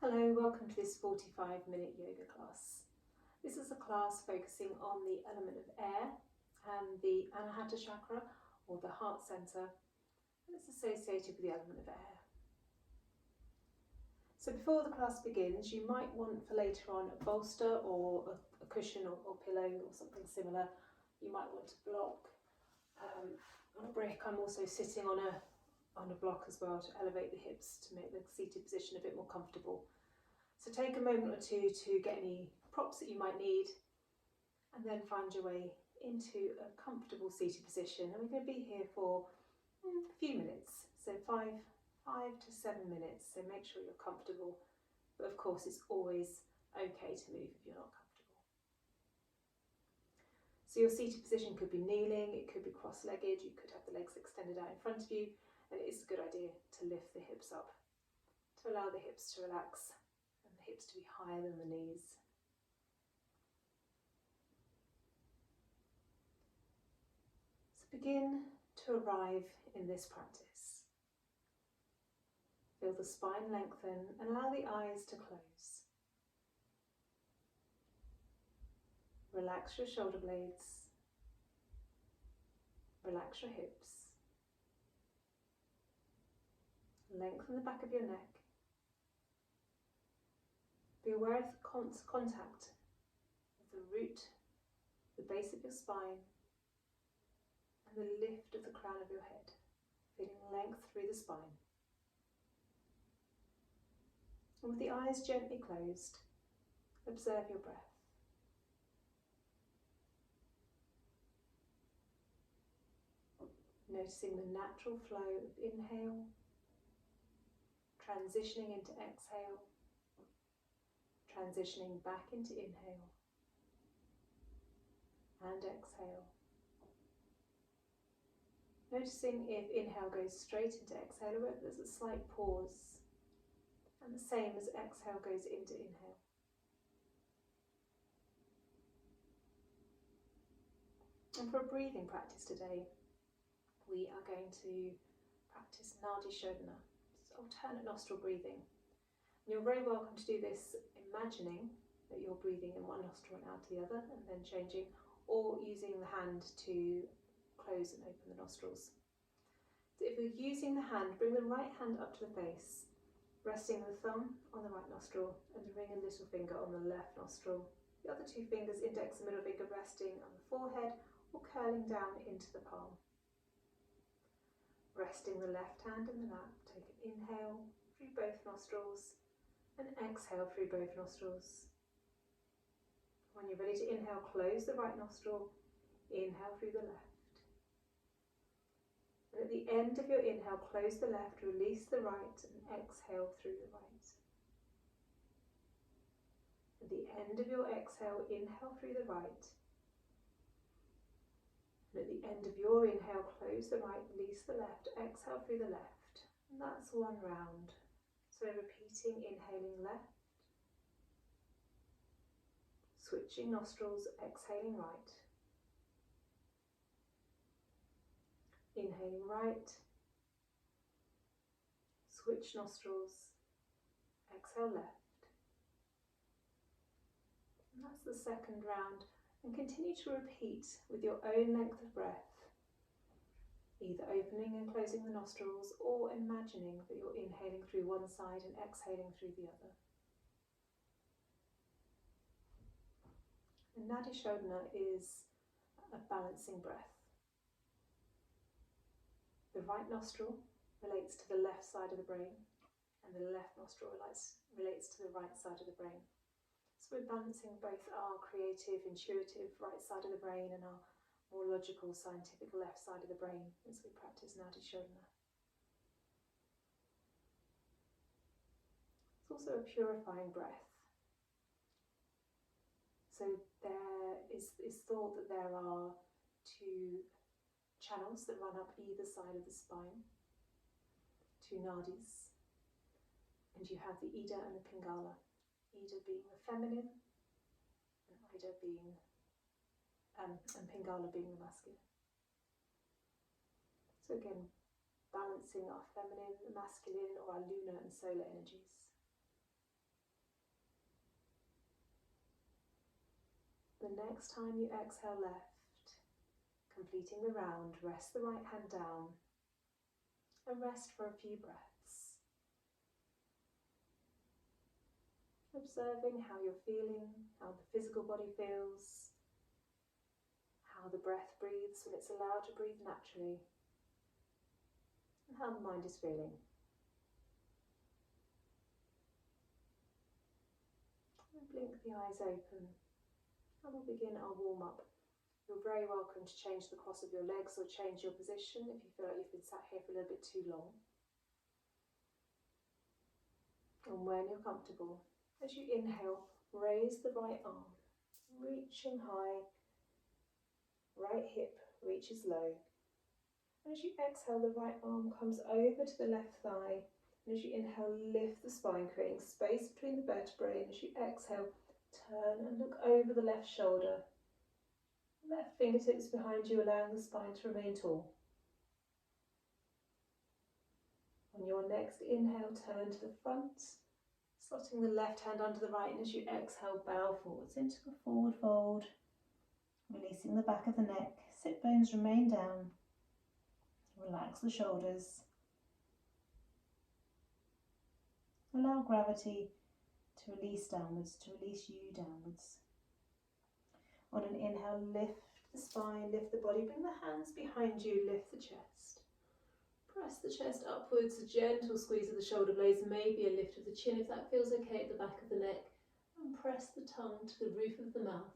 Hello, welcome to this 45-minute yoga class. This is a class focusing on the element of air and the Anahata Chakra, or the heart centre, and it's associated with the element of air. So before the class begins, you might want for later on a bolster or a cushion or pillow or something similar. You might want to block on a brick. I'm also sitting on a block as well to elevate the hips to make the seated position a bit more comfortable. So take a moment or two to get any props that you might need, and then find your way into a comfortable seated position. And we're going to be here for a few minutes, so 5 to 7 minutes, so make sure you're comfortable, but of course it's always okay to move if you're not comfortable. So your seated position could be kneeling, it could be cross-legged, you could have the legs extended out in front of you, and it is a good idea to lift the hips up, to allow the hips to relax and the hips to be higher than the knees. So begin to arrive in this practice. Feel the spine lengthen and allow the eyes to close. Relax your shoulder blades. Relax your hips. Lengthen the back of your neck. Be aware of the contact of the root, the base of your spine, and the lift of the crown of your head, feeling length through the spine. And with the eyes gently closed, observe your breath. Noticing the natural flow of inhale, transitioning into exhale, transitioning back into inhale and exhale. Noticing if inhale goes straight into exhale or whether there's a slight pause, and the same as exhale goes into inhale. And for a breathing practice today, we are going to practice Nadi Shodhana, alternate nostril breathing. And you're very welcome to do this imagining that you're breathing in one nostril and out the other and then changing, or using the hand to close and open the nostrils. So if you're using the hand, bring the right hand up to the face, resting the thumb on the right nostril and the ring and little finger on the left nostril. The other two fingers, index and middle finger, resting on the forehead or curling down into the palm. Resting the left hand in the lap, take an inhale through both nostrils and exhale through both nostrils. When you're ready to inhale, close the right nostril, inhale through the left. And at the end of your inhale, close the left, release the right and exhale through the right. At the end of your exhale, inhale through the right. And at the end of your inhale, close the right, release the left, exhale through the left. And that's one round. So repeating, inhaling left, switching nostrils, exhaling right. Inhaling right, switch nostrils, exhale left. And that's the second round. And continue to repeat with your own length of breath, either opening and closing the nostrils or imagining that you're inhaling through one side and exhaling through the other. And Nadi Shodhana is a balancing breath. The right nostril relates to the left side of the brain, and the left nostril relates to the right side of the brain. So we're balancing both our creative, intuitive right side of the brain and our more logical, scientific left side of the brain as we practice Nadi Shodhana. It's also a purifying breath. So there is thought that there are two channels that run up either side of the spine, two nadis, and you have the Ida and the Pingala, Ida being the feminine and Ida being and Pingala being the masculine. So again, balancing our feminine, masculine, or our lunar and solar energies. The next time you exhale left, completing the round, rest the right hand down and rest for a few breaths. Observing how you're feeling, how the physical body feels, how the breath breathes when it's allowed to breathe naturally, and how the mind is feeling. And blink the eyes open, and we'll begin our warm-up. You're very welcome to change the cross of your legs or change your position if you feel like you've been sat here for a little bit too long. And when you're comfortable, as you inhale, raise the right arm, reaching high, right hip reaches low. And as you exhale, the right arm comes over to the left thigh. And as you inhale, lift the spine, creating space between the vertebrae. And as you exhale, turn and look over the left shoulder. Left fingertips behind you, allowing the spine to remain tall. On your next inhale, turn to the front, slotting the left hand under the right, and as you exhale, bow forwards into a forward fold, releasing the back of the neck, sit bones remain down, relax the shoulders, allow gravity to release downwards, to release you downwards. On an inhale, lift the spine, lift the body, bring the hands behind you, lift the chest. Press the chest upwards, a gentle squeeze of the shoulder blades, maybe a lift of the chin if that feels okay at the back of the neck, and press the tongue to the roof of the mouth.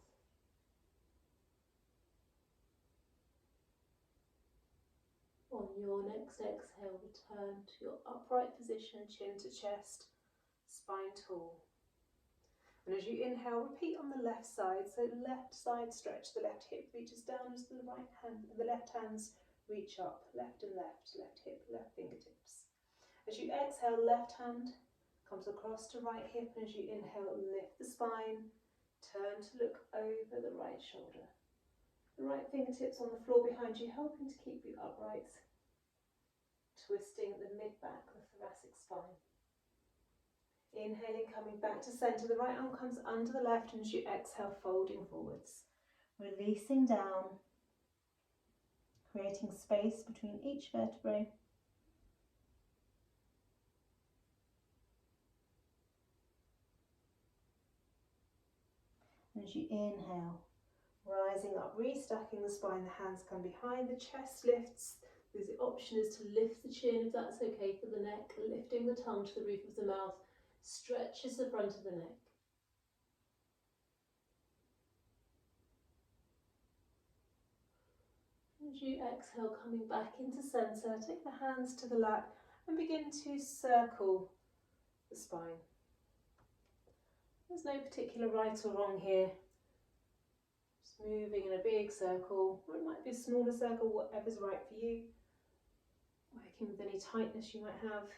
On your next exhale, return to your upright position, chin to chest, spine tall. And as you inhale, repeat on the left side, so left side stretch, the left hip reaches down as the right hand, the left hands reach up, left and left hip, left fingertips. As you exhale, left hand comes across to right hip, and as you inhale, lift the spine, turn to look over the right shoulder. The right fingertips on the floor behind you, helping to keep you upright, twisting the mid-back, the thoracic spine. Inhaling, coming back to centre, the right arm comes under the left, and as you exhale, folding forwards, releasing down, creating space between each vertebrae. And as you inhale, rising up, restacking the spine, the hands come behind, the chest lifts. The option is to lift the chin if that's okay for the neck, lifting the tongue to the roof of the mouth, stretches the front of the neck. As you exhale, coming back into centre, take the hands to the lap and begin to circle the spine. There's no particular right or wrong here. Just moving in a big circle, or it might be a smaller circle, whatever's right for you. Working with any tightness you might have.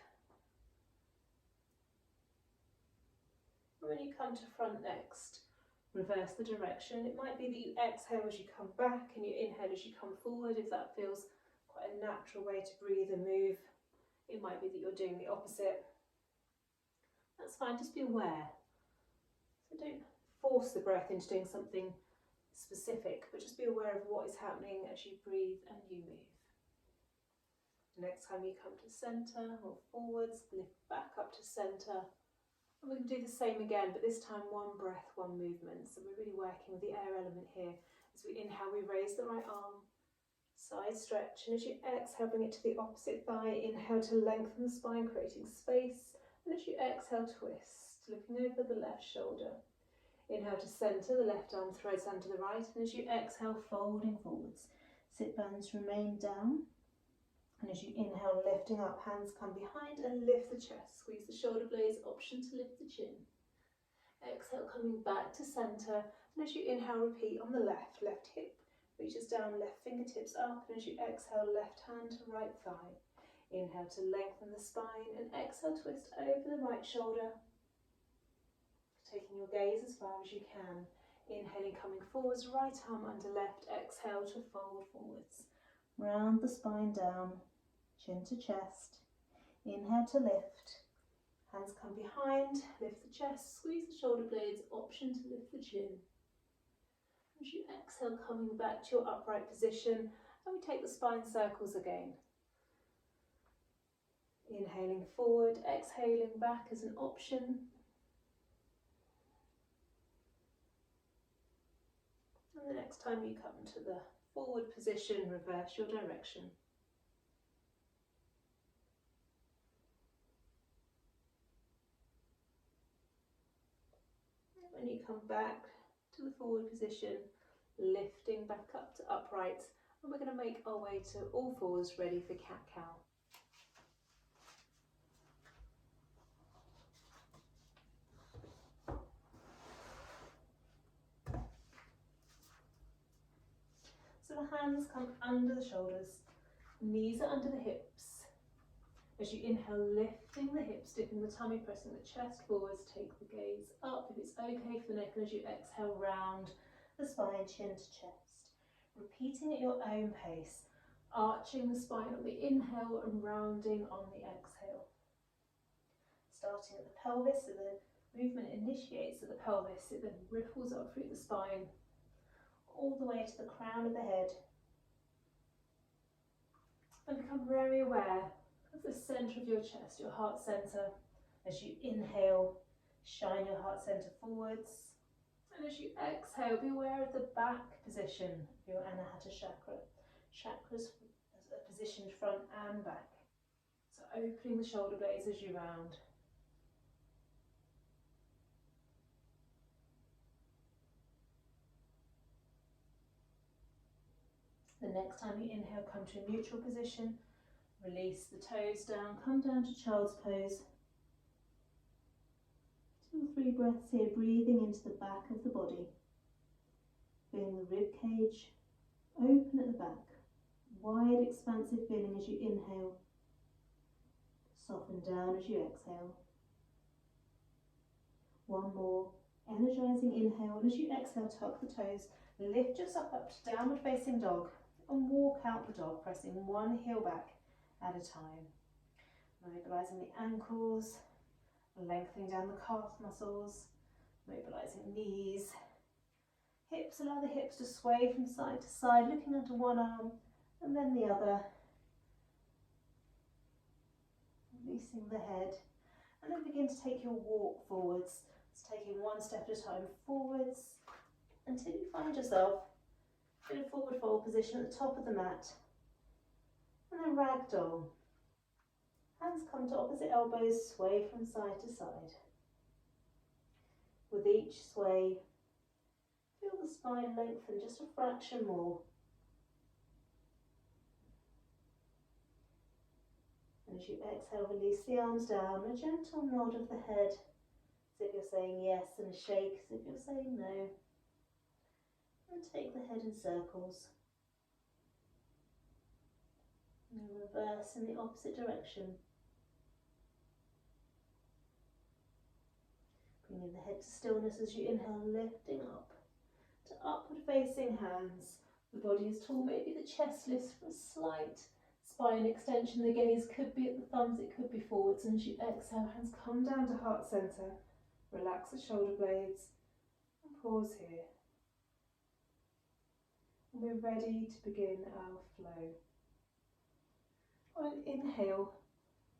And when you come to front next, reverse the direction. It might be that you exhale as you come back and you inhale as you come forward, if that feels quite a natural way to breathe and move. It might be that you're doing the opposite. That's fine, just be aware. So don't force the breath into doing something specific, but just be aware of what is happening as you breathe and you move. Next time you come to centre or forwards, lift back up to centre. And we can do the same again, but this time one breath, one movement. So we're really working with the air element here. As we inhale, we raise the right arm, side stretch, and as you exhale, bring it to the opposite thigh. Inhale to lengthen the spine, creating space. And as you exhale, twist, looking over the left shoulder. Inhale to centre, the left arm threads under the right, and as you exhale, folding forwards. Sit bones remain down. And as you inhale, lifting up, hands come behind and lift the chest. Squeeze the shoulder blades, option to lift the chin. Exhale, coming back to centre. And as you inhale, repeat on the left hip reaches down, left fingertips up. And as you exhale, left hand to right thigh. Inhale to lengthen the spine and exhale, twist over the right shoulder. Taking your gaze as far as you can. Inhaling, coming forwards, right arm under left. Exhale to fold forwards. Round the spine down, chin to chest. Inhale to lift. Hands come behind, lift the chest, squeeze the shoulder blades, option to lift the chin. As you exhale, coming back to your upright position, and we take the spine circles again. Inhaling forward, exhaling back as an option. And the next time you come to the forward position, reverse your direction. When you come back to the forward position, lifting back up to upright, and we're going to make our way to all fours, ready for cat-cow. So the hands come under the shoulders, knees are under the hips. As you inhale, lifting the hips, dipping the tummy, pressing the chest forwards, take the gaze up if it's okay for the neck, and as you exhale, round the spine, chin to chest. Repeating at your own pace, arching the spine on the inhale and rounding on the exhale. Starting at the pelvis, so the movement initiates at the pelvis, it then ripples up through the spine, all the way to the crown of the head. And become very aware of the centre of your chest, your heart centre. As you inhale, shine your heart centre forwards. And as you exhale, be aware of the back position of your Anahata chakra. Chakras are positioned front and back. So opening the shoulder blades as you round. The next time you inhale, come to a neutral position. Release the toes down, come down to child's pose. 2 or 3 breaths here, breathing into the back of the body. Feeling the rib cage open at the back. Wide, expansive feeling as you inhale. Soften down as you exhale. One more. Energizing inhale, and as you exhale, tuck the toes. Lift yourself up to downward facing dog and walk out the dog, pressing one heel back at a time. Mobilizing the ankles, lengthening down the calf muscles, mobilizing knees. Hips, allow the hips to sway from side to side, looking under one arm and then the other. Releasing the head, and then begin to take your walk forwards. It's taking one step at a time forwards until you find yourself in a forward fold position at the top of the mat. And then ragdoll. Hands come to opposite elbows, sway from side to side. With each sway, feel the spine lengthen just a fraction more. And as you exhale, release the arms down, a gentle nod of the head, as if you're saying yes, and a shake as if you're saying no. And take the head in circles. And reverse in the opposite direction. Bringing the head to stillness as you inhale, lifting up to upward facing hands. The body is tall, maybe the chest lifts for a slight spine extension. The gaze could be at the thumbs, it could be forwards. And as you exhale, hands come down to heart centre. Relax the shoulder blades and pause here. And we're ready to begin our flow. On an inhale,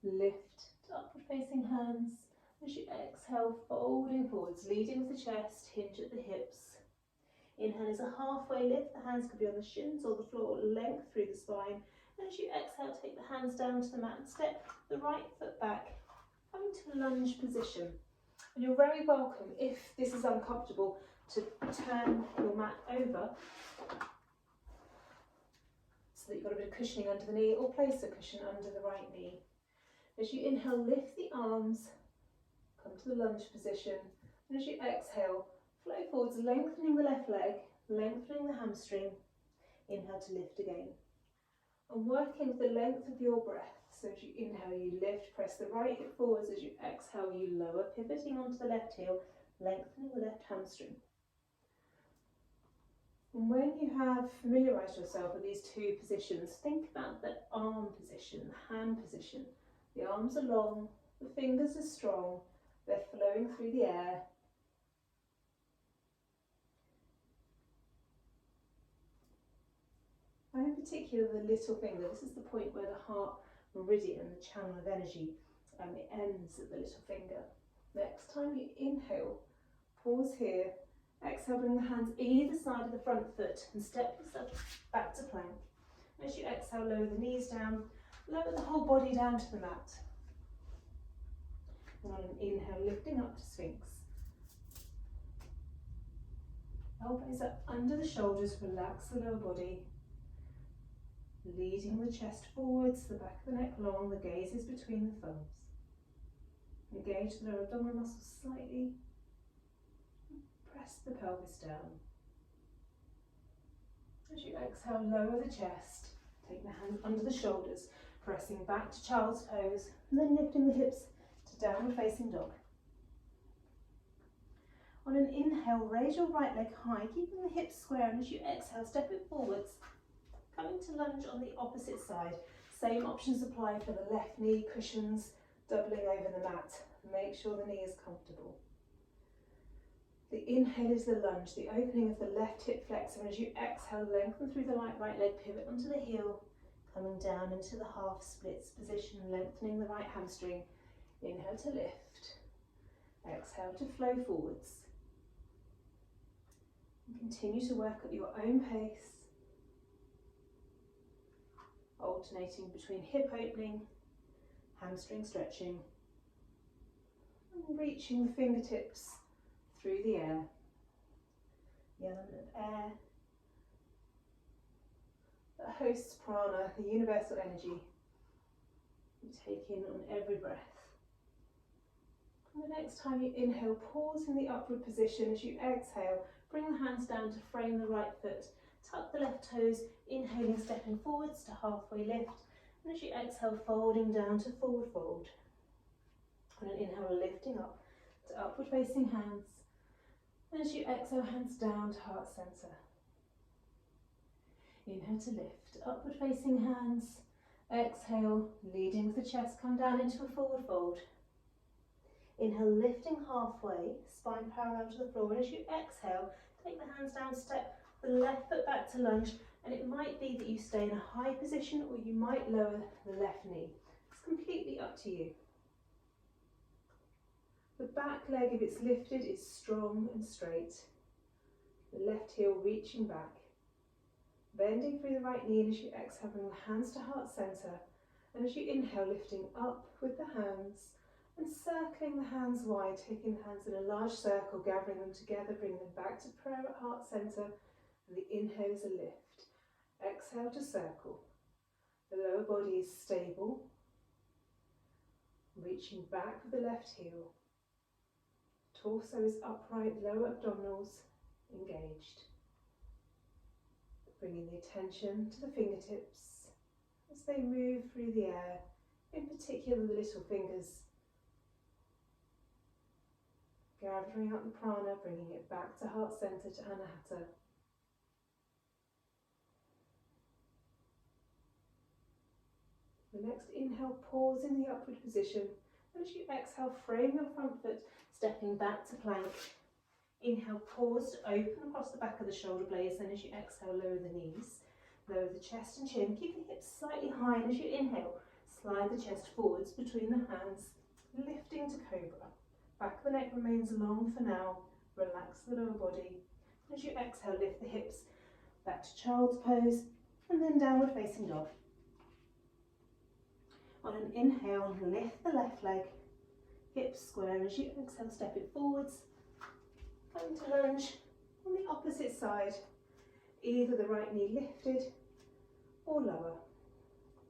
lift to upward facing hands. As you exhale, folding forwards, leading with the chest, hinge at the hips. Inhale is a halfway lift. The hands could be on the shins or the floor, length through the spine. And as you exhale, take the hands down to the mat and step the right foot back, coming to lunge position. And you're very welcome, if this is uncomfortable, to turn your mat over so that you've got a bit of cushioning under the knee, or place a cushion under the right knee. As you inhale, lift the arms, come to the lunge position, and as you exhale, flow forwards, lengthening the left leg, lengthening the hamstring. Inhale to lift again. And working with the length of your breath. So as you inhale, you lift, press the right hip forwards. As you exhale, you lower, pivoting onto the left heel, lengthening the left hamstring. And when you have familiarised yourself with these two positions, think about the arm position, the hand position. The arms are long, the fingers are strong, they're flowing through the air. particular the little finger. This is the point where the heart meridian, the channel of energy, it ends at the little finger. Next time you inhale, pause here, exhale, bring the hands either side of the front foot and step yourself back to plank. As you exhale, lower the knees down, lower the whole body down to the mat. And on an inhale, lifting up to Sphinx. Elbows up under the shoulders, relax the lower body. Leading the chest forwards, the back of the neck long, the gaze is between the thumbs. Engage the lower abdominal muscles slightly. Press the pelvis down. As you exhale, lower the chest. Take the hands under the shoulders, pressing back to child's pose, and then lifting the hips to downward facing dog. On an inhale, raise your right leg high, keeping the hips square, and as you exhale, step it forwards, coming to lunge on the opposite side. Same options apply for the left knee, cushions, doubling over the mat. Make sure the knee is comfortable. The inhale is the lunge, the opening of the left hip flexor, and as you exhale, lengthen through the right leg, pivot onto the heel, coming down into the half splits position, lengthening the right hamstring. Inhale to lift, exhale to flow forwards. And continue to work at your own pace, alternating between hip opening, hamstring stretching, and reaching the fingertips through the air. The element of air that hosts prana, the universal energy you take in on every breath. And the next time you inhale, pause in the upward position. As you exhale, bring the hands down to frame the right foot. Tuck the left toes, inhaling, stepping forwards to halfway lift. And as you exhale, folding down to forward fold. On an inhale, lifting up to upward facing hands. And as you exhale, hands down to heart center. Inhale to lift, upward facing hands. Exhale, leading with the chest, come down into a forward fold. Inhale, lifting halfway, spine parallel to the floor. And as you exhale, take the hands down, step the left foot back to lunge. And it might be that you stay in a high position, or you might lower the left knee. It's completely up to you. The back leg, if it's lifted, is strong and straight. The left heel reaching back. Bending through the right knee, and as you exhale, bring the hands to heart center. And as you inhale, lifting up with the hands and circling the hands wide, taking the hands in a large circle, gathering them together, bring them back to prayer at heart center. And the inhale is a lift. Exhale to circle. The lower body is stable. Reaching back with the left heel. Torso is upright, lower abdominals engaged. Bringing the attention to the fingertips as they move through the air, in particular the little fingers. Gathering up the prana, bringing it back to heart center, to Anahata. The next inhale, pause in the upward position. And as you exhale, frame your front foot, stepping back to plank. Inhale, pause to open across the back of the shoulder blades. Then as you exhale, lower the knees, lower the chest and chin. Keep the hips slightly high, and as you inhale, slide the chest forwards between the hands, lifting to cobra. Back of the neck remains long for now. Relax the lower body. As you exhale, lift the hips back to child's pose, and then downward facing dog. On an inhale, lift the left leg, hips square. As you exhale, step it forwards. Come to lunge on the opposite side, either the right knee lifted or lower.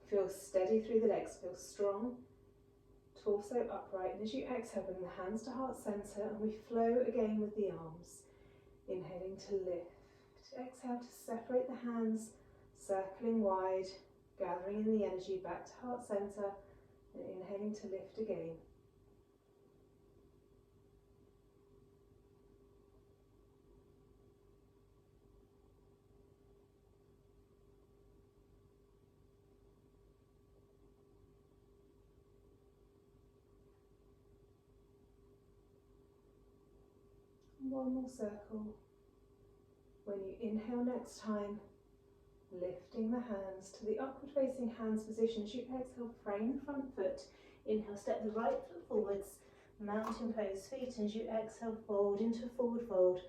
Feel steady through the legs, feel strong, torso upright, and as you exhale, bring the hands to heart center, and we flow again with the arms. Inhaling to lift, exhale to separate the hands, circling wide, gathering in the energy back to heart center, and inhaling to lift again. One more circle. When you inhale next time, Lifting the hands to the upward facing hands position. As you exhale, frame the front foot. Inhale, step the right foot forwards. Mountain pose feet. As you exhale, fold into forward fold.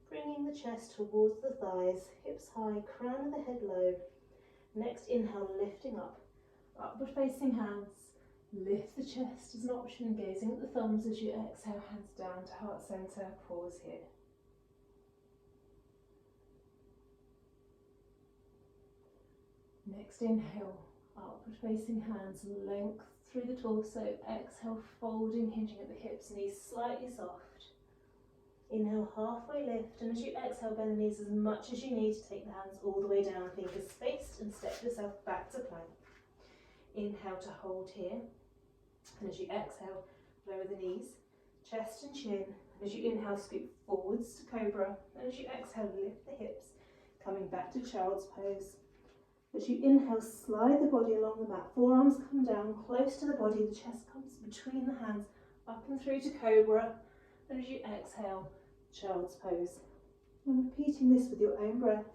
Bringing the chest towards the thighs. Hips high, crown of the head low. Next inhale, lifting up. Upward facing hands. Lift the chest as an option. Gazing at the thumbs as you exhale, hands down to heart center. Pause here. Next inhale, upward facing hands, length through the torso. Exhale, folding, hinging at the hips, knees slightly soft. Inhale, halfway lift, and as you exhale, bend the knees as much as you need to take the hands all the way down, fingers spaced, and step yourself back to plank. Inhale to hold here, and as you exhale, lower the knees, chest and chin. And as you inhale, scoop forwards to cobra, and as you exhale, lift the hips, coming back to child's pose. As you inhale, slide the body along the mat, forearms come down close to the body, the chest comes between the hands, up and through to cobra, and as you exhale, child's pose. And repeating this with your own breath.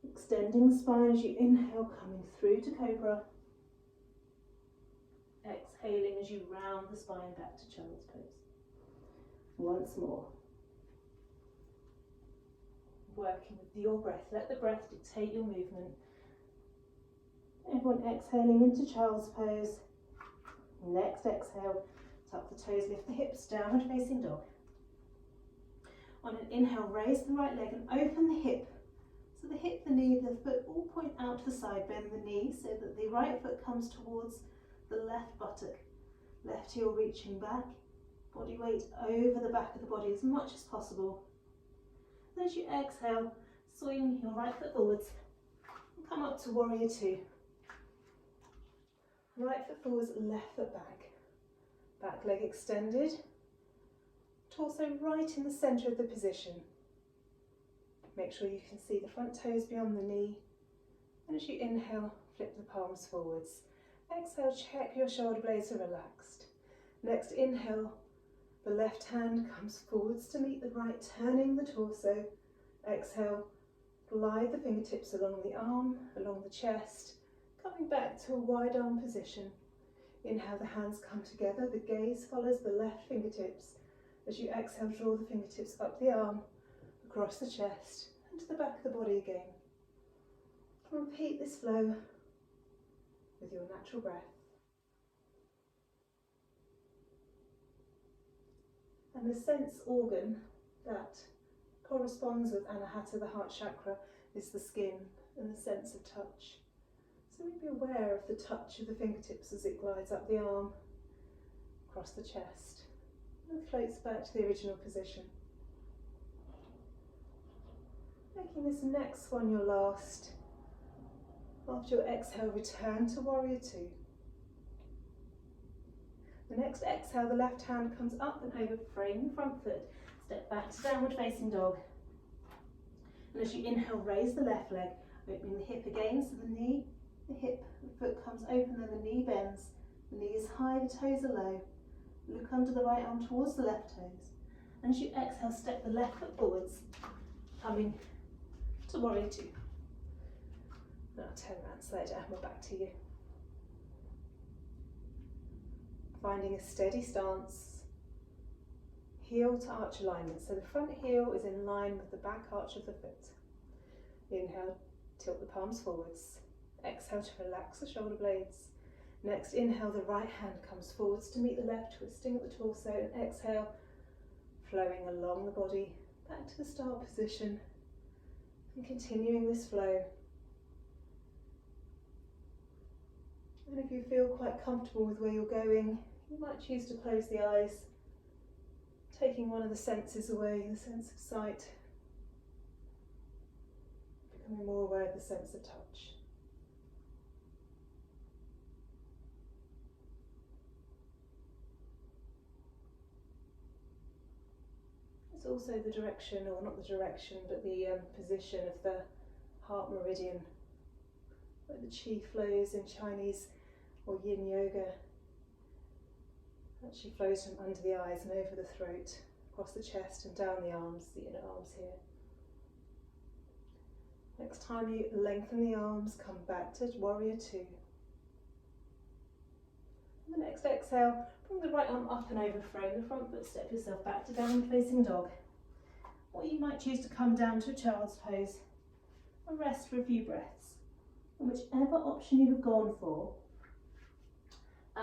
Extending the spine as you inhale, coming through to cobra. Exhaling as you round the spine back to child's pose. Once more. Working with your breath. Let the breath dictate your movement. Everyone exhaling into child's pose. Next exhale, tuck the toes, lift the hips, downward facing dog. On an inhale, raise the right leg and open the hip. So the hip, the knee, the foot all point out to the side. Bend the knee so that the right foot comes towards the left buttock. Left heel reaching back. Body weight over the back of the body as much as possible. As you exhale, swing your right foot forwards and come up to warrior two. Right foot forwards, left foot back. Back leg extended. Torso right in the centre of the position. Make sure you can see the front toes beyond the knee. And as you inhale, flip the palms forwards. Exhale, check your shoulder blades are relaxed. Next inhale, the left hand comes forwards to meet the right, turning the torso. Exhale, glide the fingertips along the arm, along the chest, coming back to a wide arm position. Inhale, the hands come together, the gaze follows the left fingertips. As you exhale, draw the fingertips up the arm, across the chest, and to the back of the body again. And repeat this flow with your natural breath. And the sense organ that corresponds with Anahata, the heart chakra, is the skin and the sense of touch. So be aware of the touch of the fingertips as it glides up the arm, across the chest, and floats back to the original position. Making this next one your last. After your exhale, return to warrior two. The next exhale, the left hand comes up and over, frame the front foot, step back to downward facing dog. And as you inhale, raise the left leg, opening the hip again, so the knee, the hip, the foot comes open and the knee bends. The knee is high, the toes are low. Look under the right arm towards the left toes. And as you exhale, step the left foot forwards, coming to warrior two. Now turn around, slide down, we're back to you. Finding a steady stance, heel to arch alignment. So the front heel is in line with the back arch of the foot. Inhale, tilt the palms forwards. Exhale to relax the shoulder blades. Next inhale, the right hand comes forwards to meet the left, twisting at the torso. And exhale, flowing along the body, back to the start position. And continuing this flow. And if you feel quite comfortable with where you're going, you might choose to close the eyes, taking one of the senses away, the sense of sight, becoming more aware of the sense of touch. It's also the direction, or not the direction, but the position of the heart meridian, where the chi flows in Chinese or yin yoga. Actually flows from under the eyes and over the throat, across the chest and down the arms, the inner arms here. Next time you lengthen the arms, come back to warrior two. On the next exhale, bring the right arm up and over, frame the front foot, step yourself back to downward facing dog. Or you might choose to come down to a child's pose and rest for a few breaths. And whichever option you have gone for,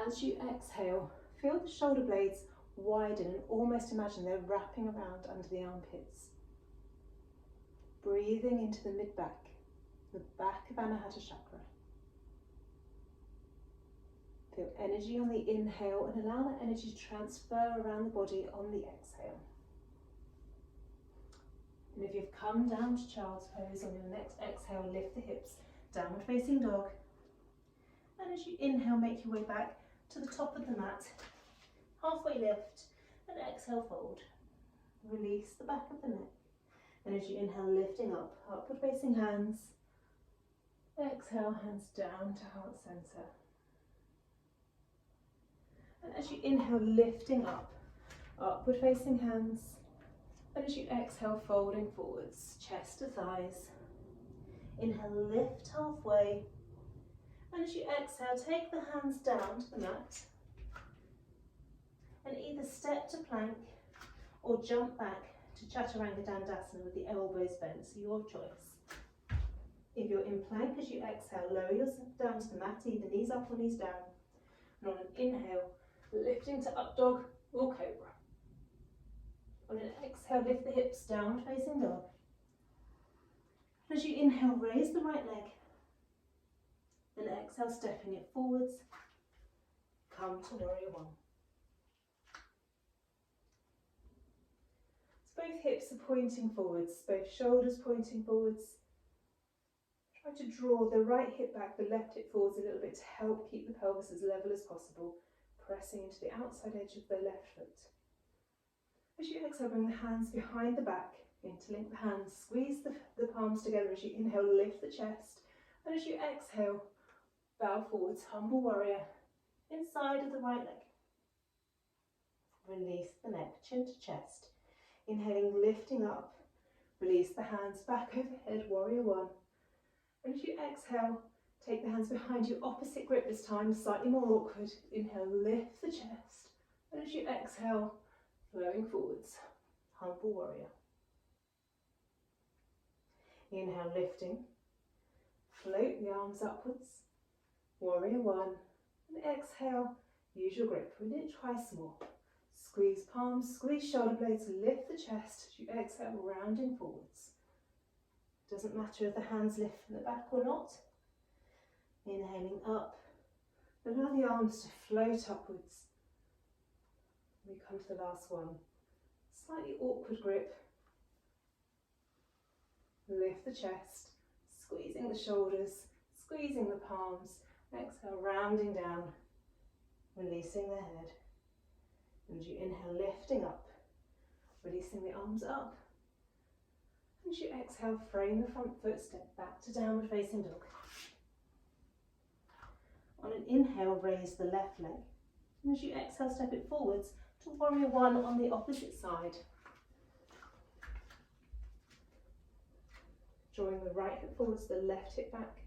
as you exhale, feel the shoulder blades widen and almost imagine they're wrapping around under the armpits. Breathing into the mid-back, the back of Anahata Chakra. Feel energy on the inhale and allow that energy to transfer around the body on the exhale. And if you've come down to child's pose, on your next exhale, lift the hips, downward facing dog. And as you inhale, make your way back to the top of the mat. Halfway lift and exhale, fold. Release the back of the neck. And as you inhale, lifting up, upward facing hands. Exhale, hands down to heart center. And as you inhale, lifting up, upward facing hands. And as you exhale, folding forwards, chest to thighs. Inhale, lift halfway. And as you exhale, take the hands down to the mat. And either step to plank or jump back to Chaturanga Dandasana with the elbows bent, so your choice. If you're in plank, as you exhale, lower yourself down to the mat, either knees up or knees down. And on an inhale, lifting to up dog or cobra. On an exhale, lift the hips, downward facing dog. As you inhale, raise the right leg. And exhale, stepping it forwards. Come to warrior one. So both hips are pointing forwards, both shoulders pointing forwards. Try to draw the right hip back, the left hip forwards a little bit to help keep the pelvis as level as possible, pressing into the outside edge of the left foot. As you exhale, bring the hands behind the back, interlink the hands, squeeze the palms together as you inhale, lift the chest, and as you exhale, bow forwards, humble warrior, inside of the right leg. Release the neck, chin to chest. Inhaling, lifting up, release the hands back overhead, warrior one. And as you exhale, take the hands behind you, opposite grip this time, slightly more awkward. Inhale, lift the chest, and as you exhale, flowing forwards, humble warrior. Inhale, lifting, float the arms upwards, warrior one, and exhale, use your grip, read it twice more. Squeeze palms, squeeze shoulder blades, lift the chest as you exhale, rounding forwards. Doesn't matter if the hands lift from the back or not. Inhaling up, allow the arms to float upwards. We come to the last one. Slightly awkward grip. Lift the chest, squeezing the shoulders, squeezing the palms. Exhale, rounding down, releasing the head. And as you inhale, lifting up, releasing the arms up. And as you exhale, frame the front foot, step back to downward facing dog. On an inhale, raise the left leg. And as you exhale, step it forwards to warrior one on the opposite side. Drawing the right hip forwards, the left hip back,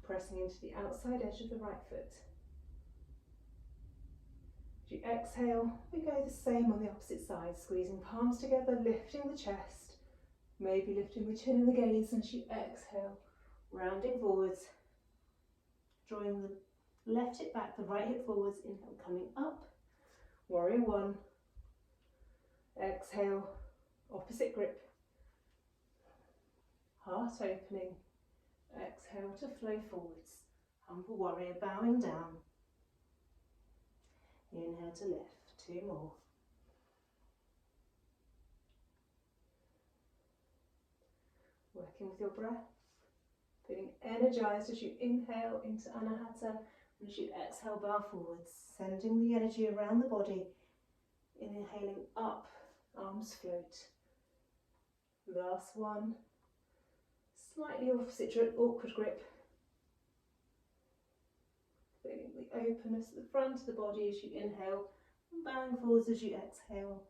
pressing into the outside edge of the right foot. As you exhale, we go the same on the opposite side, squeezing palms together, lifting the chest, maybe lifting the chin and the gaze, and as you exhale, rounding forwards, drawing the left hip back, the right hip forwards, inhale, coming up, warrior one, exhale, opposite grip, heart opening, exhale to flow forwards, humble warrior, bowing down, inhale to lift, two more. Working with your breath, feeling energized as you inhale into Anahata, and as you exhale, bow forwards, sending the energy around the body, inhaling up, arms float. Last one, slightly opposite awkward grip. Feeling the openness at the front of the body as you inhale, and bowing forwards as you exhale.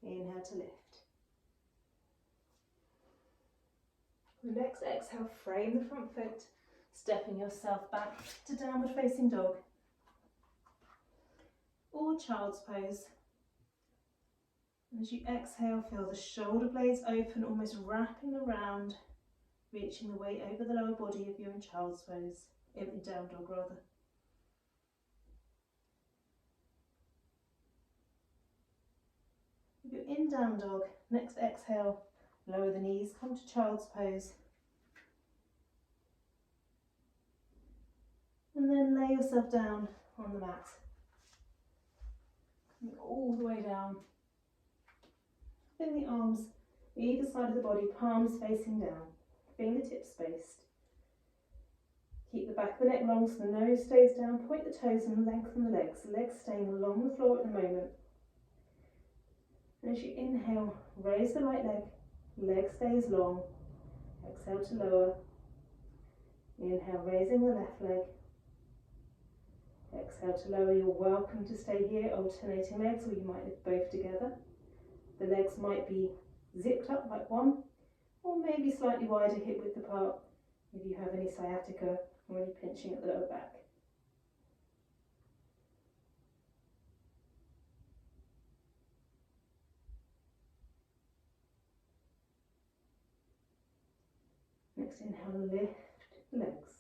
Inhale to lift. The next exhale, frame the front foot, stepping yourself back to downward facing dog or child's pose. As you exhale, feel the shoulder blades open, almost wrapping around, reaching the weight over the lower body if you're in child's pose, in down dog rather. If you're in down dog, next exhale, lower the knees, come to child's pose. And then lay yourself down on the mat. Coming all the way down. Bring the arms either side of the body, palms facing down, fingertips spaced. Keep the back of the neck long so the nose stays down, point the toes and lengthen the legs. Legs staying along the floor at the moment. And as you inhale, raise the right leg, leg stays long. Exhale to lower. Inhale, raising the left leg. Exhale to lower. You're welcome to stay here, alternating legs, or you might lift both together. The legs might be zipped up like one, or maybe slightly wider hip width apart if you have any sciatica or any pinching at the lower back. Next inhale, lift the legs.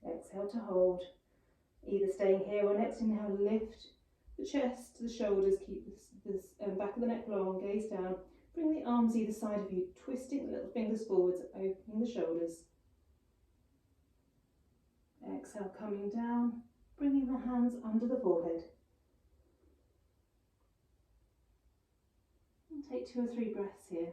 Exhale to hold. Either staying here or next inhale, lift the chest, the shoulders, keep the back of the neck long, gaze down. Bring the arms either side of you, twisting the little fingers forwards, opening the shoulders. Exhale, coming down, bringing the hands under the forehead. And take 2 or 3 breaths here.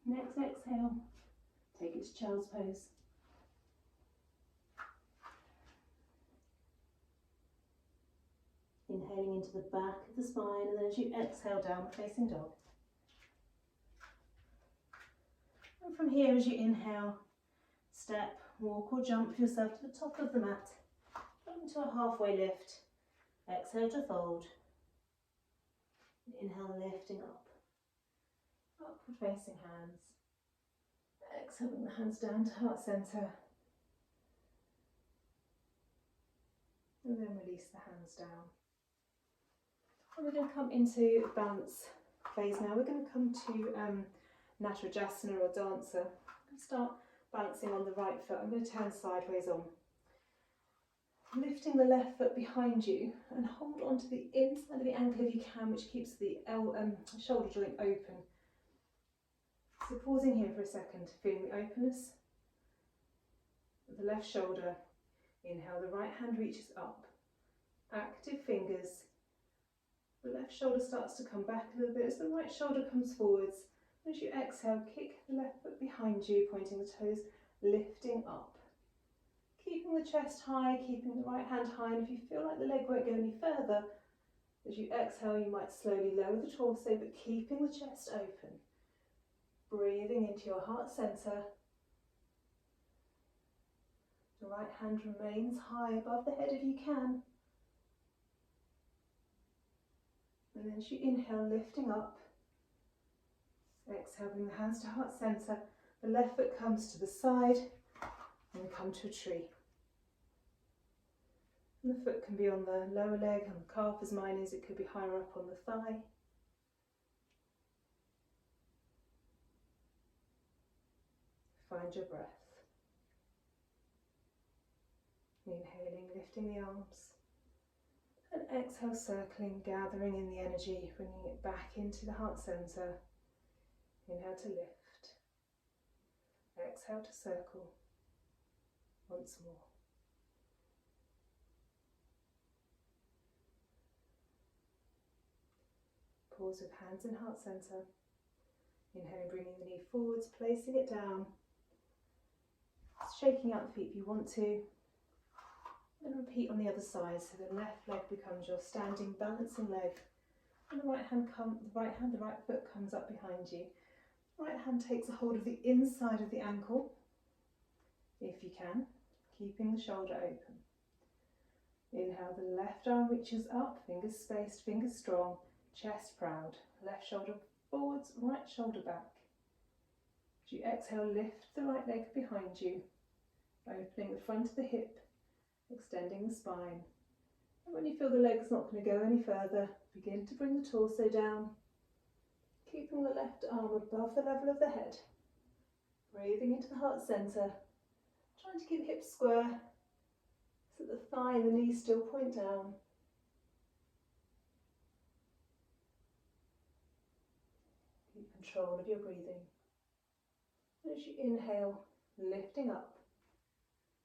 Next exhale, take it to child's pose. Inhaling into the back of the spine, and then as you exhale, downward facing dog. And from here, as you inhale, step, walk or jump yourself to the top of the mat, up into a halfway lift. Exhale to fold. Inhale, lifting up. Upward facing hands. Exhaling the hands down to heart centre. And then release the hands down. And we're going to come into balance phase now. We're going to come to Natarajasana or dancer. I'm going to start balancing on the right foot. I'm going to turn sideways on. Lifting the left foot behind you and hold on to the inside of the ankle if you can, which keeps the shoulder joint open. So pausing here for a second, feeling the openness of the left shoulder. Inhale, the right hand reaches up. Active fingers. The left shoulder starts to come back a little bit as the right shoulder comes forwards. As you exhale, kick the left foot behind you, pointing the toes, lifting up. Keeping the chest high, keeping the right hand high, and if you feel like the leg won't go any further, as you exhale you might slowly lower the torso, but keeping the chest open. Breathing into your heart centre. The right hand remains high above the head if you can. And then as you inhale, lifting up. Exhale, bring the hands to heart centre. The left foot comes to the side and come to a tree. And the foot can be on the lower leg, on the calf as mine is. It could be higher up on the thigh. Find your breath. Inhaling, lifting the arms. And exhale, circling, gathering in the energy, bringing it back into the heart centre. Inhale to lift. Exhale to circle. Once more. Pause with hands in heart centre. Inhaling, bringing the knee forwards, placing it down. Shaking out the feet if you want to. And repeat on the other side, so the left leg becomes your standing balancing leg. And the right foot comes up behind you. Right hand takes a hold of the inside of the ankle, if you can, keeping the shoulder open. Inhale, the left arm reaches up, fingers spaced, fingers strong, chest proud. Left shoulder forwards, right shoulder back. As you exhale, lift the right leg behind you, opening the front of the hip, extending the spine. And when you feel the leg's not going to go any further, begin to bring the torso down, keeping the left arm above the level of the head. Breathing into the heart centre, trying to keep the hips square so that the thigh and the knee still point down. Keep control of your breathing. As you inhale, lifting up.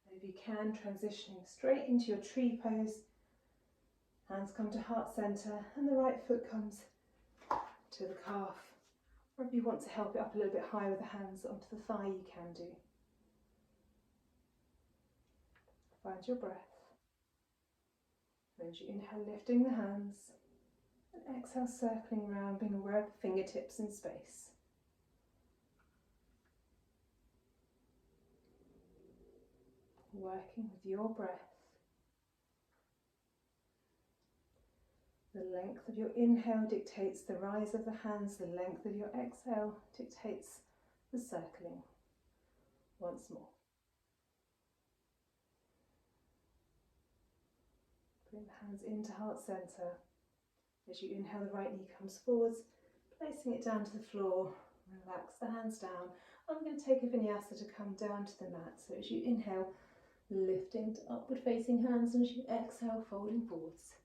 And if you can, transitioning straight into your tree pose. Hands come to heart centre and the right foot comes to the calf. Or if you want to help it up a little bit higher with the hands onto the thigh, you can do. Find your breath. As you inhale, lifting the hands, and exhale, circling around, being aware of the fingertips in space. Working with your breath. The length of your inhale dictates the rise of the hands, the length of your exhale dictates the circling. Once more. Bring the hands into heart centre. As you inhale, the right knee comes forwards, placing it down to the floor. Relax the hands down. I'm going to take a vinyasa to come down to the mat. So as you inhale, lifting to upward facing hands, and as you exhale, folding forwards.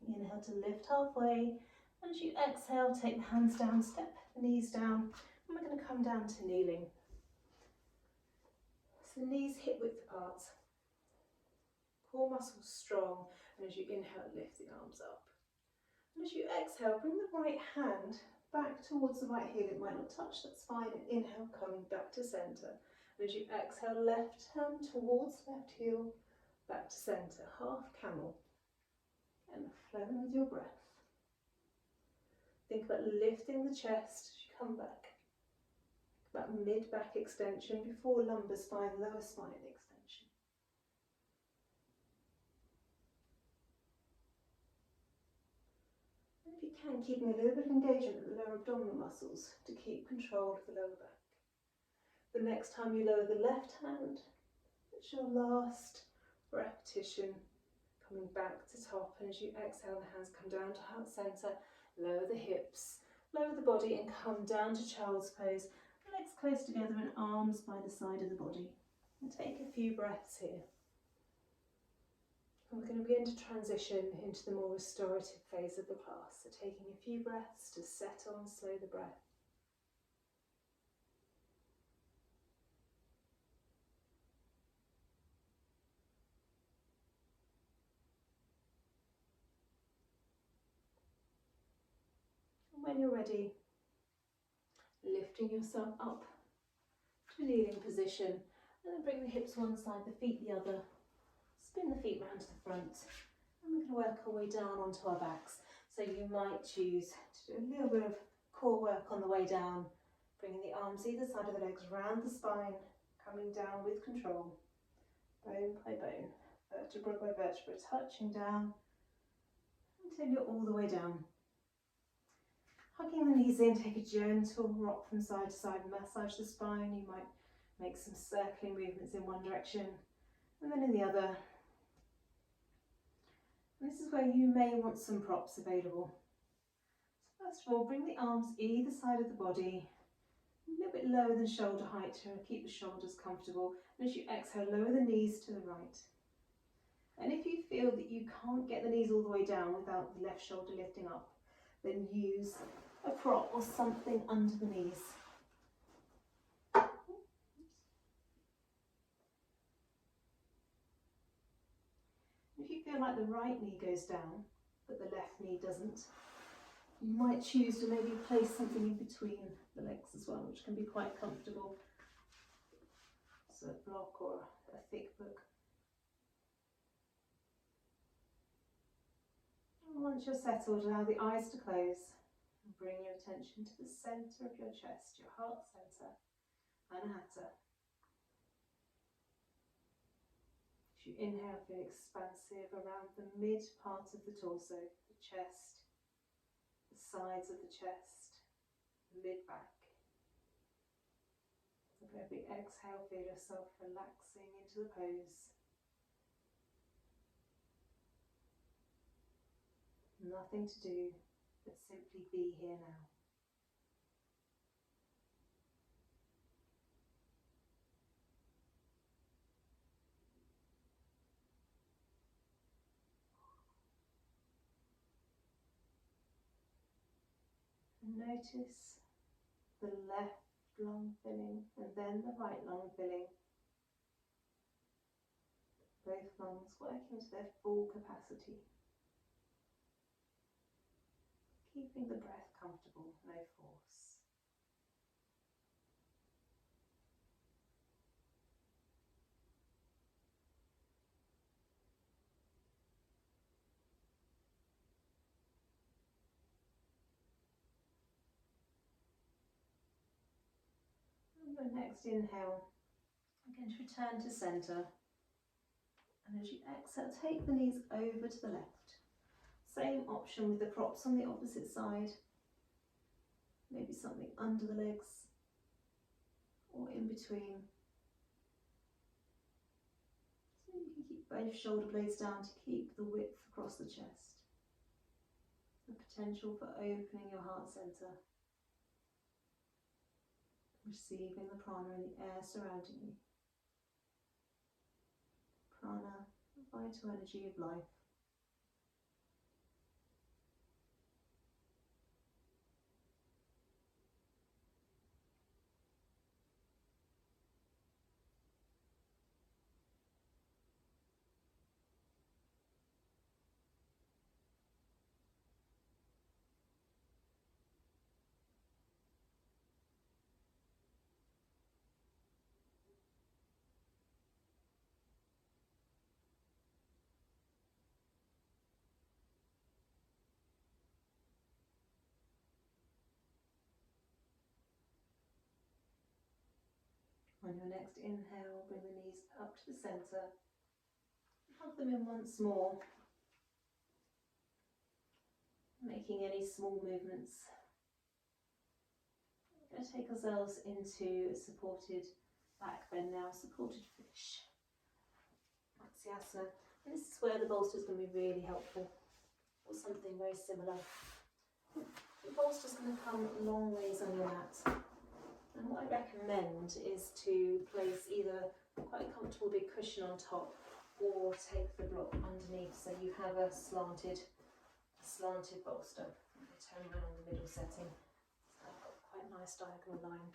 Inhale to lift halfway, and as you exhale, take the hands down, step the knees down, and we're going to come down to kneeling. So knees hip width apart, core muscles strong, and as you inhale, lift the arms up. And as you exhale, bring the right hand back towards the right heel. It might not touch, that's fine. Inhale, coming back to centre. And as you exhale, left hand towards left heel, back to centre, half camel. And flowing with your breath. Think about lifting the chest as you come back. Think about mid-back extension before lumbar spine, lower spine extension. And if you can, keeping a little bit of engagement with the lower abdominal muscles to keep control of the lower back. The next time you lower the left hand, it's your last repetition. Coming back to top, and as you exhale, the hands come down to heart centre, lower the hips, lower the body and come down to child's pose, legs close together and arms by the side of the body. And take a few breaths here. And we're going to begin to transition into the more restorative phase of the class, so taking a few breaths to settle and slow the breath. When you're ready, lifting yourself up to a kneeling position, and then bring the hips one side, the feet the other. Spin the feet round to the front, and we're going to work our way down onto our backs. So you might choose to do a little bit of core work on the way down, bringing the arms either side of the legs round the spine, coming down with control, bone by bone, vertebra by vertebra, touching down until you're all the way down. Hugging the knees in, take a gentle rock from side to side, massage the spine. You might make some circling movements in one direction and then in the other. And this is where you may want some props available. So first of all, bring the arms either side of the body, a little bit lower than shoulder height to keep the shoulders comfortable. And as you exhale, lower the knees to the right. And if you feel that you can't get the knees all the way down without the left shoulder lifting up, then use a prop or something under the knees. If you feel like the right knee goes down, but the left knee doesn't, you might choose to maybe place something in between the legs as well, which can be quite comfortable. So a block or a thick book. And once you're settled, allow the eyes to close. And bring your attention to the centre of your chest, your heart centre, Anahata. As you inhale, feel expansive around the mid part of the torso, the chest, the sides of the chest, the mid-back. With every exhale, feel yourself relaxing into the pose. Nothing to do, but simply be here now. And notice the left lung filling and then the right lung filling. Both lungs working to their full capacity. Keeping the breath comfortable, no force. On your next inhale, I'm going to return to centre. And as you exhale, take the knees over to the left. Same option with the props on the opposite side. Maybe something under the legs or in between. So you can keep both shoulder blades down to keep the width across the chest. The potential for opening your heart centre. Receiving the prana in the air surrounding you. Prana, the vital energy of life. On your next inhale, bring the knees up to the centre. Hug them in once more. Making any small movements. We're going to take ourselves into a supported back bend now, supported fish. Matsuyasana. And this is where the bolster is going to be really helpful, or something very similar. The bolster is going to come long ways on your mat. And what I recommend is to place either quite a comfortable big cushion on top or take the block underneath so you have a slanted bolster. I'm going to turn around the middle setting. So I've got quite a nice diagonal line.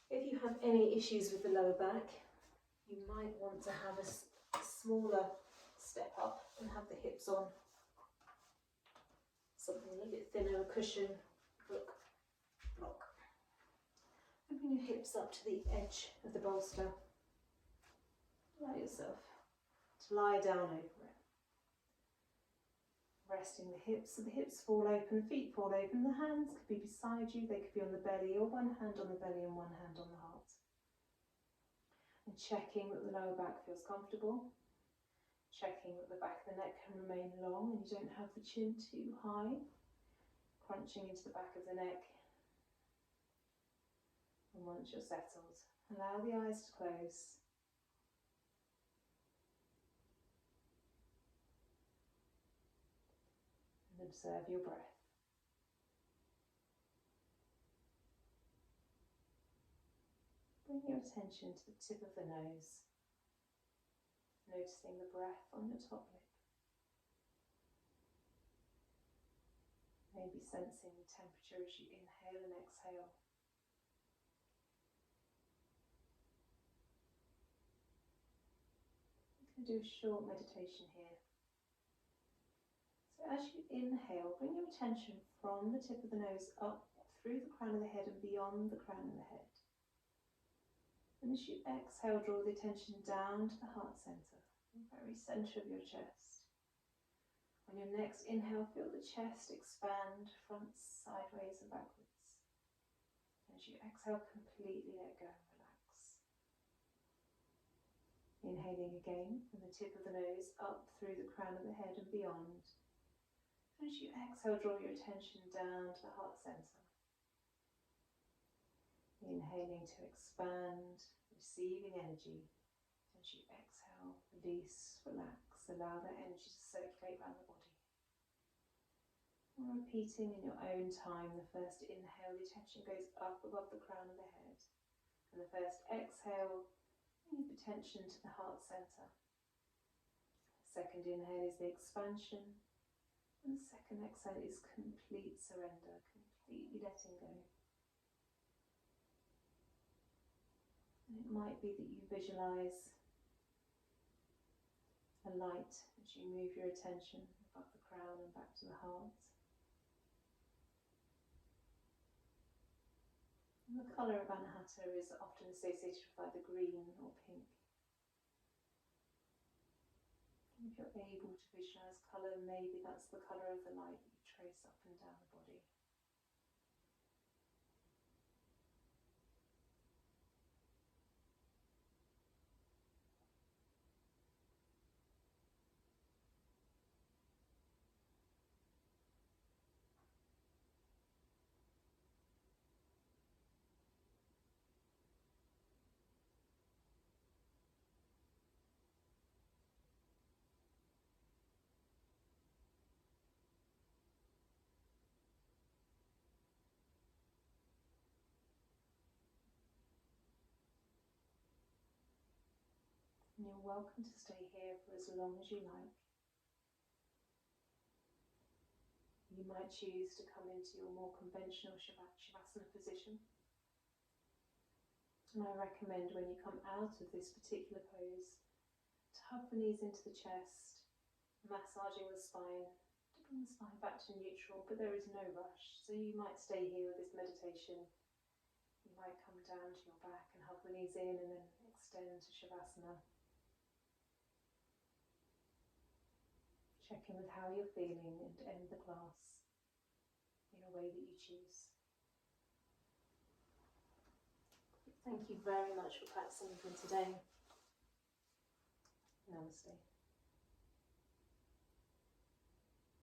If you have any issues with the lower back, you might want to have a smaller step up and have the hips on. Something a little bit thinner, a cushion, book, block. And bring your hips up to the edge of the bolster. Allow yourself to lie down over it. Resting the hips, so the hips fall open, the feet fall open, the hands could be beside you, they could be on the belly, or one hand on the belly and one hand on the heart. And checking that the lower back feels comfortable. Checking that the back of the neck can remain long and you don't have the chin too high. Crunching into the back of the neck. And once you're settled, allow the eyes to close. And observe your breath. Bring your attention to the tip of the nose. Noticing the breath on your top lip. Maybe sensing the temperature as you inhale and exhale. Do a short meditation here. So as you inhale, bring your attention from the tip of the nose up through the crown of the head and beyond the crown of the head. And as you exhale, draw the attention down to the heart centre, the very centre of your chest, On your next inhale, feel the chest expand, front, sideways and backwards. As you exhale, completely let go and relax. Inhaling again from the tip of the nose up through the crown of the head and beyond. As you exhale, draw your attention down to the heart centre. Inhaling to expand, receiving energy. As you exhale, release, relax, allow that energy to circulate around the body. And repeating in your own time, the first inhale, the attention goes up above the crown of the head. And the first exhale, bring the attention to the heart centre. The second inhale is the expansion. And the second exhale is complete surrender, completely letting go. And it might be that you visualise a light as you move your attention above the crown and back to the heart. And the colour of Anahata is often associated with either green or pink. And if you're able to visualise colour, maybe that's the colour of the light that you trace up and down the body. And you're welcome to stay here for as long as you like. You might choose to come into your more conventional Shavasana position. And I recommend when you come out of this particular pose, to hug the knees into the chest, massaging the spine, to bring the spine back to neutral, but there is no rush. So you might stay here with this meditation. You might come down to your back and hug the knees in and then extend to Shavasana. Check in with how you're feeling and end the class in a way that you choose. Thank you very much for practicing with me today. Namaste.